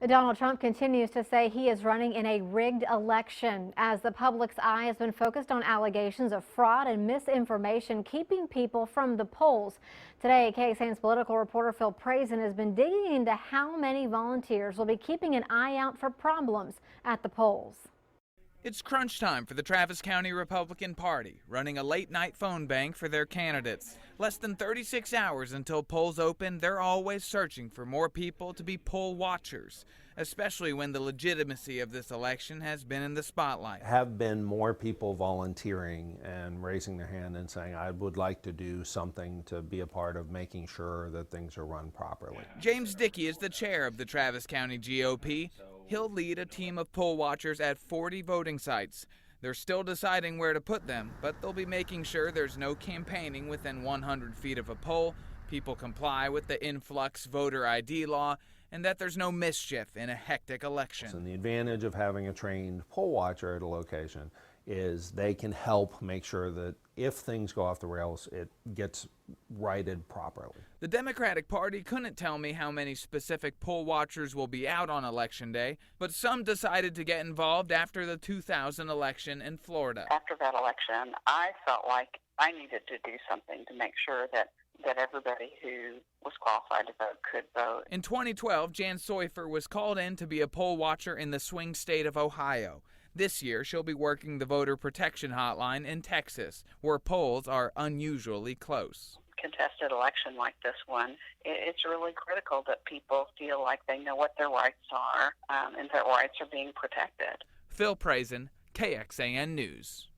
Donald Trump continues to say he is running in a rigged election as the public's eye has been focused on allegations of fraud and misinformation keeping people from the polls. Today, KXAN's political reporter Phil Prazan has been digging into how many volunteers will be keeping an eye out for problems at the polls. It's crunch time for the Travis County Republican Party, running a late-night phone bank for their candidates. Less than 36 hours until polls open, they're always searching for more people to be poll watchers, especially when the legitimacy of this election has been in the spotlight. Have been more people volunteering and raising their hand and saying, I would like to do something to be a part of making sure that things are run properly. James Dickey is the chair of the Travis County GOP. He'll lead a team of poll watchers at 40 voting sites. They're still deciding where to put them, but they'll be making sure there's no campaigning within 100 feet of a poll, people comply with the influx voter ID law, and that there's no mischief in a hectic election. And the advantage of having a trained poll watcher at a location is they can help make sure that if things go off the rails, it gets righted properly. The Democratic Party couldn't tell me how many specific poll watchers will be out on Election Day, but some decided to get involved after the 2000 election in Florida. After that election, I felt like I needed to do something to make sure that everybody who was qualified to vote could vote. In 2012, Jan Soifer was called in to be a poll watcher in the swing state of Ohio. This year, she'll be working the voter protection hotline in Texas, where polls are unusually close. Contested election like this one, it's really critical that people feel like they know what their rights are and their rights are being protected. Phil Prazan, KXAN News.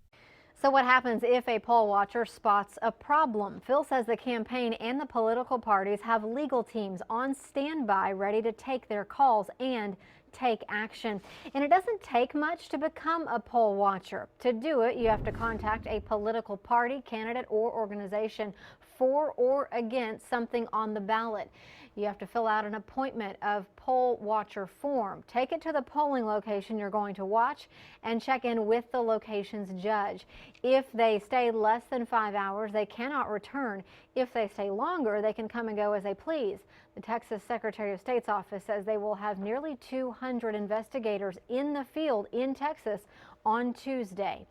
So what happens if a poll watcher spots a problem? Phil says the campaign and the political parties have legal teams on standby ready to take their calls and take action. And it doesn't take much to become a poll watcher. To do it, you have to contact a political party, candidate, or organization for or against something on the ballot. You have to fill out an appointment of poll watcher form. Take it to the polling location you're going to watch and check in with the location's judge. If they stay less than 5 hours, they cannot return. If they stay longer, they can come and go as they please. The Texas Secretary of State's office says they will have nearly 200 investigators in the field in Texas on Tuesday.